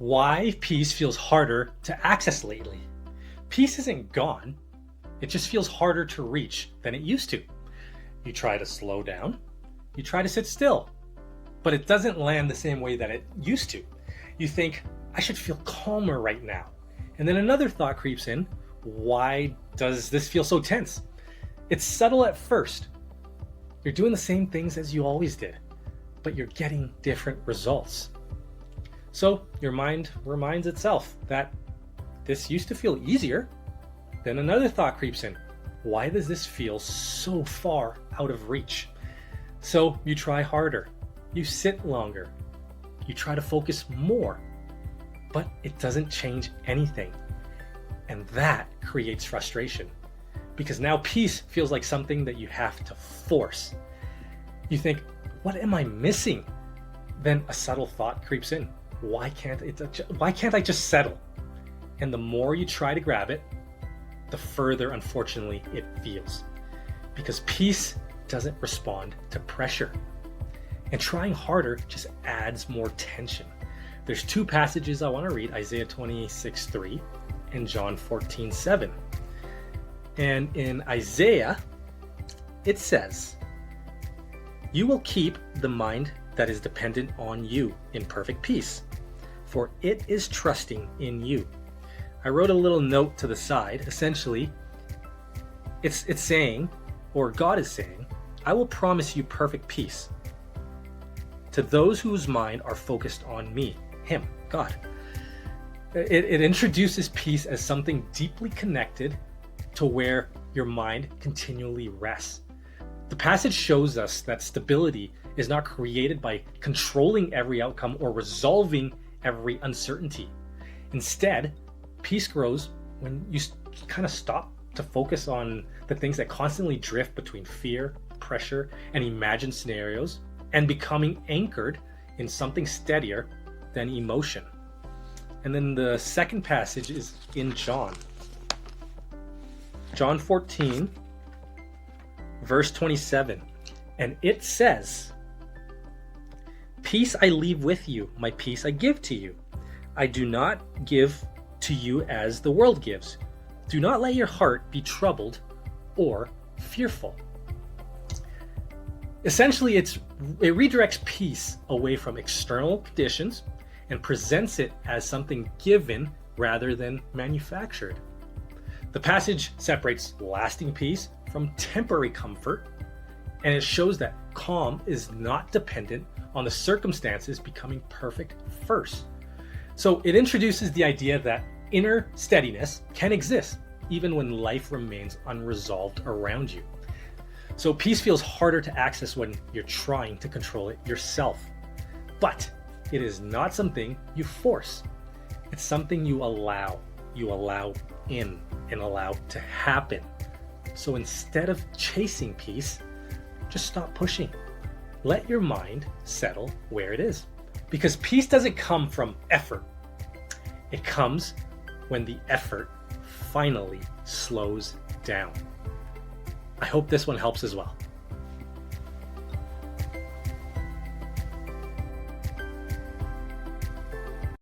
Why peace feels harder to access lately. Peace isn't gone, it just feels harder to reach than it used to. You try to slow down, you try to sit still, but it doesn't land the same way that it used to. You think, I should feel calmer right now. And then another thought creeps in, why does this feel so tense? It's subtle at first. You're doing the same things as you always did, but you're getting different results. So your mind reminds itself that this used to feel easier. Then another thought creeps in. Why does this feel so far out of reach? So you try harder, you sit longer, you try to focus more, but it doesn't change anything. And that creates frustration because now peace feels like something that you have to force. You think, what am I missing? Then a subtle thought creeps in. Why can't I just settle? And the more you try to grab it, the further, unfortunately, it feels. Because peace doesn't respond to pressure. And trying harder just adds more tension. There's two passages I want to read, Isaiah 26:3 and John 14:7. And in Isaiah, it says, "You will keep the mind that is dependent on you in perfect peace, for it is trusting in you." I wrote a little note to the side. Essentially, it's saying, or God is saying, I will promise you perfect peace to those whose mind are focused on me, Him, God. It introduces peace as something deeply connected to where your mind continually rests. The passage shows us that stability is not created by controlling every outcome or resolving every uncertainty. Instead, peace grows when you kind of stop to focus on the things that constantly drift between fear, pressure, and imagined scenarios, and becoming anchored in something steadier than emotion. And then the second passage is in John 14, verse 27. And it says, "Peace I leave with you, my peace I give to you. I do not give to you as the world gives. Do not let your heart be troubled or fearful." Essentially, it redirects peace away from external conditions and presents it as something given rather than manufactured. The passage separates lasting peace from temporary comfort, and it shows that calm is not dependent on the circumstances becoming perfect first. So it introduces the idea that inner steadiness can exist even when life remains unresolved around you. So peace feels harder to access when you're trying to control it yourself. But it is not something you force. It's something you allow in and allow to happen. So instead of chasing peace, just stop pushing. Let your mind settle where it is. Because peace doesn't come from effort. It comes when the effort finally slows down. I hope this one helps as well.